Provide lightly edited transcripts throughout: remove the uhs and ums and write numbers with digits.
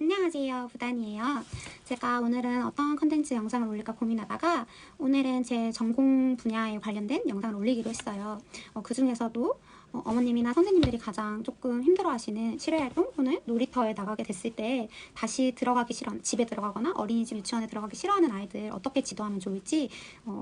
안녕하세요, 부단이에요. 제가 오늘은 어떤 컨텐츠 영상을 올릴까 고민하다가 오늘은 제 전공 분야에 관련된 영상을 올리기로 했어요. 그 중에서도 어머님이나 선생님들이 가장 조금 힘들어하시는 실외활동 또는 놀이터에 나가게 됐을 때 다시 들어가기 싫어하는, 집에 들어가거나 어린이집 유치원에 들어가기 싫어하는 아이들 어떻게 지도하면 좋을지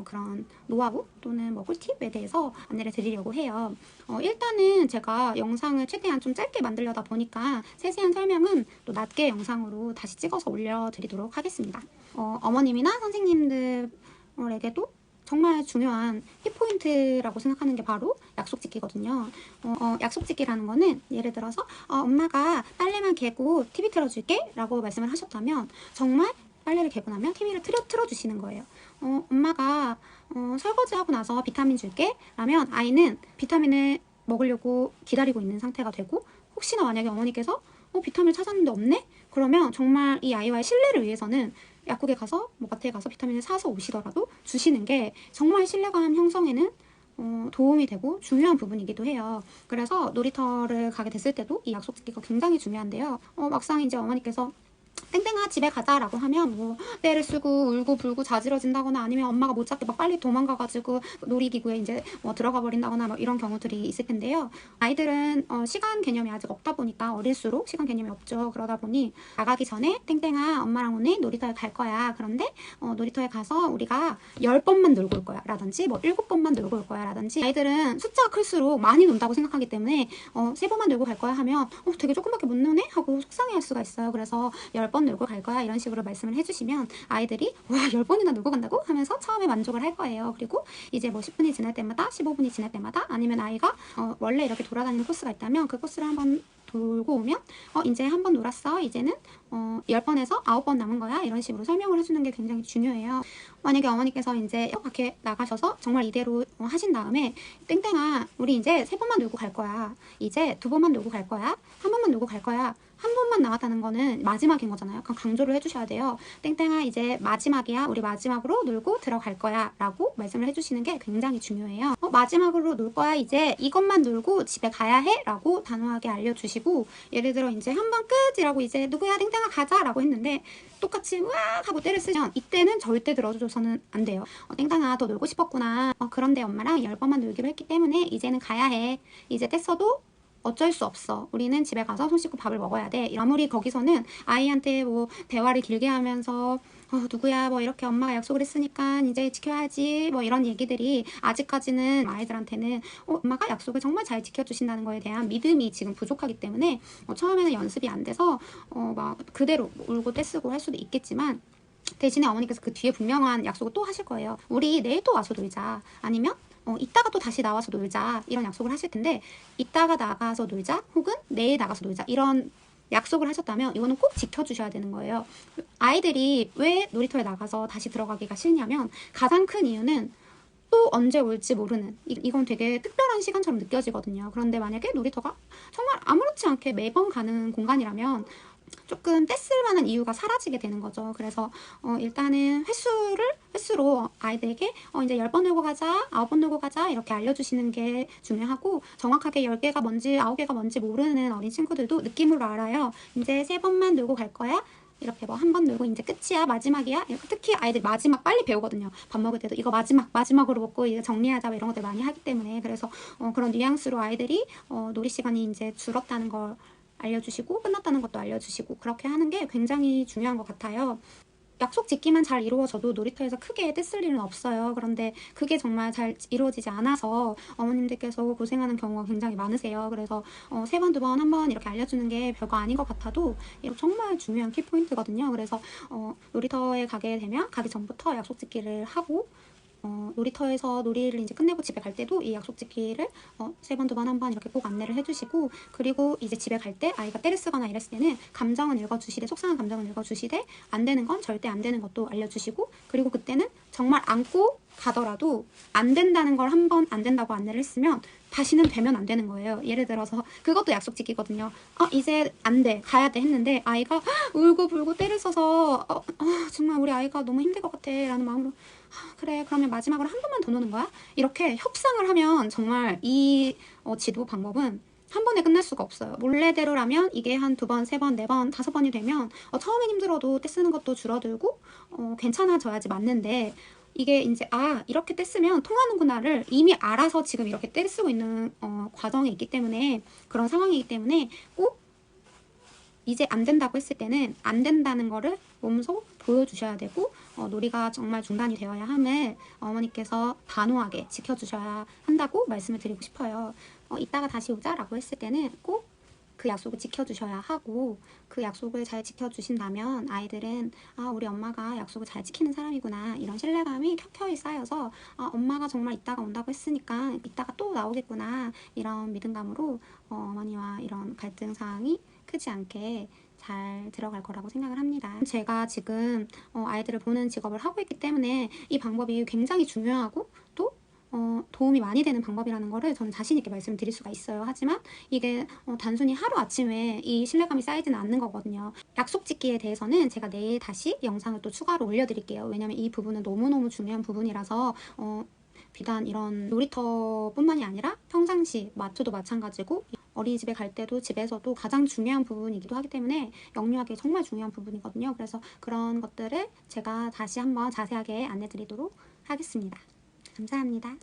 그런 노하우 또는 꿀팁에 대해서 안내를 드리려고 해요. 일단은 제가 영상을 최대한 좀 짧게 만들려다 보니까 세세한 설명은 또 낮게 영상으로 다시 찍어서 올려드리도록 하겠습니다. 어머님이나 선생님들에게도 정말 중요한 키포인트라고 생각하는 게 바로 약속 지키거든요. 약속 지키라는 거는 예를 들어서 엄마가 빨래만 개고 TV 틀어줄게 라고 말씀을 하셨다면 정말 빨래를 개고 나면 TV를 틀어주시는 거예요. 엄마가 설거지하고 나서 비타민 줄게 라면 아이는 비타민을 먹으려고 기다리고 있는 상태가 되고, 혹시나 만약에 어머니께서 비타민을 찾았는데 없네? 그러면 정말 이 아이와의 신뢰를 위해서는 약국에 가서 마트에 가서 비타민을 사서 오시더라도 주시는 게 정말 신뢰감 형성에는 도움이 되고 중요한 부분이기도 해요. 그래서 놀이터를 가게 됐을 때도 이 약속 지키기가 굉장히 중요한데요. 막상 이제 어머니께서 땡땡아 집에 가자 라고 하면 뭐 떼를 쓰고 울고 불고 자지러진다거나 아니면 엄마가 못 찾게 막 빨리 도망가가지고 놀이기구에 이제 들어가 버린다거나 막 이런 경우들이 있을 텐데요. 아이들은 시간 개념이 아직 없다 보니까 어릴수록 시간 개념이 없죠. 그러다 보니 나가기 전에 땡땡아 엄마랑 오늘 놀이터에 갈 거야. 그런데 놀이터에 가서 우리가 10번만 놀고 올 거야 라든지 뭐 7번만 놀고 올 거야 라든지, 아이들은 숫자가 클수록 많이 논다고 생각하기 때문에 3번만 놀고 갈 거야 하면 되게 조금밖에 못 노네? 하고 속상해할 수가 있어요. 그래서 10번 놀고 갈 거야 이런 식으로 말씀을 해주시면 아이들이 와 10번이나 놀고 간다고? 하면서 처음에 만족을 할 거예요. 그리고 이제 뭐 10분이 지날 때마다 15분이 지날 때마다 아니면 아이가 원래 이렇게 돌아다니는 코스가 있다면 그 코스를 한번 돌고 오면 이제 한 번 놀았어. 이제는 10번에서 9번 남은 거야. 이런 식으로 설명을 해주는 게 굉장히 중요해요. 만약에 어머니께서 이제 밖에 나가셔서 정말 이대로 하신 다음에 땡땡아 우리 이제 3번만 놀고 갈 거야. 이제 2번만 놀고 갈 거야. 1번만 놀고 갈 거야. 한 번만 남았다는 거는 마지막인 거잖아요. 약간 강조를 해주셔야 돼요. 땡땡아 이제 마지막이야. 우리 마지막으로 놀고 들어갈 거야 라고 말씀을 해주시는 게 굉장히 중요해요. 마지막으로 놀 거야. 이제 이것만 놀고 집에 가야 해 라고 단호하게 알려주시고, 예를 들어 이제 한 번 끝이라고 이제 누구야 땡땡아 가자 라고 했는데 똑같이 으악 하고 때를 쓰면 이때는 절대 들어줘서는 안 돼요. 땡땡아 더 놀고 싶었구나. 그런데 엄마랑 10번만 놀기로 했기 때문에 이제는 가야 해. 이제 뗐어도 어쩔 수 없어. 우리는 집에 가서 손 씻고 밥을 먹어야 돼. 아무리 거기서는 아이한테 뭐 대화를 길게 하면서 누구야 뭐 이렇게 엄마가 약속을 했으니까 이제 지켜야지 뭐 이런 얘기들이 아직까지는 아이들한테는 엄마가 약속을 정말 잘 지켜주신다는 거에 대한 믿음이 지금 부족하기 때문에 처음에는 연습이 안 돼서 막 그대로 울고 떼쓰고 할 수도 있겠지만, 대신에 어머니께서 그 뒤에 분명한 약속을 또 하실 거예요. 우리 내일 또 와서 놀자. 아니면 이따가 또 다시 나와서 놀자 이런 약속을 하실 텐데, 이따가 나가서 놀자 혹은 내일 나가서 놀자 이런 약속을 하셨다면 이거는 꼭 지켜주셔야 되는 거예요. 아이들이 왜 놀이터에 나가서 다시 들어가기가 싫냐면 가장 큰 이유는 또 언제 올지 모르는, 이건 되게 특별한 시간처럼 느껴지거든요. 그런데 만약에 놀이터가 정말 아무렇지 않게 매번 가는 공간이라면 조금 떼쓸 만한 이유가 사라지게 되는 거죠. 그래서 일단은 횟수로 아이들에게 이제 10번 놀고 가자, 9번 놀고 가자 이렇게 알려주시는 게 중요하고, 정확하게 10개가 뭔지 9개가 뭔지 모르는 어린 친구들도 느낌으로 알아요. 이제 3번만 놀고 갈 거야. 이렇게 뭐 한 번 놀고 이제 끝이야 마지막이야. 특히 아이들 마지막 빨리 배우거든요. 밥 먹을 때도 이거 마지막으로 먹고 이제 정리하자 이런 것들 많이 하기 때문에, 그래서 그런 뉘앙스로 아이들이 놀이 시간이 이제 줄었다는 걸 알려주시고 끝났다는 것도 알려주시고 그렇게 하는 게 굉장히 중요한 것 같아요. 약속 지키만 잘 이루어져도 놀이터에서 크게 떼쓸 일은 없어요. 그런데 그게 정말 잘 이루어지지 않아서 어머님들께서 고생하는 경우가 굉장히 많으세요. 그래서 3번, 2번, 1번 이렇게 알려주는 게 별거 아닌 것 같아도 정말 중요한 키포인트거든요. 그래서 놀이터에 가게 되면 가기 전부터 약속 지키를 하고, 놀이터에서 놀이를 이제 끝내고 집에 갈 때도 이 약속 지키를 3번, 2번, 1번 이렇게 꼭 안내를 해주시고, 그리고 이제 집에 갈 때 아이가 떼를 쓰거나 이랬을 때는 감정은 읽어주시되, 속상한 감정은 읽어주시되, 안 되는 건 절대 안 되는 것도 알려주시고, 그리고 그때는 정말 안고 가더라도 안 된다는 걸 한 번 안 된다고 안내를 했으면 다시는 되면 안 되는 거예요. 예를 들어서 그것도 약속 지키거든요. 이제 안 돼, 가야 돼 했는데 아이가 울고 불고 때를 써서 정말 우리 아이가 너무 힘들 것 같아 라는 마음으로 그래 그러면 마지막으로 한 번만 더 노는 거야? 이렇게 협상을 하면 정말 이 지도 방법은 한 번에 끝낼 수가 없어요. 몰래대로라면 이게 한 2번, 3번, 4번, 5번이 되면 처음엔 힘들어도 떼쓰는 것도 줄어들고 괜찮아져야지 맞는데, 이게 이제 이렇게 떼쓰면 통하는구나를 이미 알아서 지금 이렇게 떼쓰고 있는 과정에 있기 때문에, 그런 상황이기 때문에 꼭 이제 안 된다고 했을 때는 안 된다는 거를 몸소 보여주셔야 되고, 놀이가 정말 중단이 되어야 함을 어머니께서 단호하게 지켜주셔야 한다고 말씀을 드리고 싶어요. 이따가 다시 오자라고 했을 때는 꼭 그 약속을 지켜주셔야 하고, 그 약속을 잘 지켜주신다면 아이들은 우리 엄마가 약속을 잘 지키는 사람이구나, 이런 신뢰감이 켜켜이 쌓여서 엄마가 정말 이따가 온다고 했으니까 이따가 또 나오겠구나, 이런 믿음감으로 어머니와 이런 갈등 사항이 크지 않게 잘 들어갈 거라고 생각을 합니다. 제가 지금 아이들을 보는 직업을 하고 있기 때문에 이 방법이 굉장히 중요하고 또 도움이 많이 되는 방법이라는 거를 저는 자신 있게 말씀드릴 수가 있어요. 하지만 이게 단순히 하루아침에 이 신뢰감이 쌓이지는 않는 거거든요. 약속 지키에 대해서는 제가 내일 다시 영상을 또 추가로 올려드릴게요. 왜냐면 이 부분은 너무너무 중요한 부분이라서 비단 이런 놀이터뿐만이 아니라 평상시 마트도 마찬가지고 어린이집에 갈 때도 집에서도 가장 중요한 부분이기도 하기 때문에 영유아기 정말 중요한 부분이거든요. 그래서 그런 것들을 제가 다시 한번 자세하게 안내드리도록 하겠습니다. 감사합니다.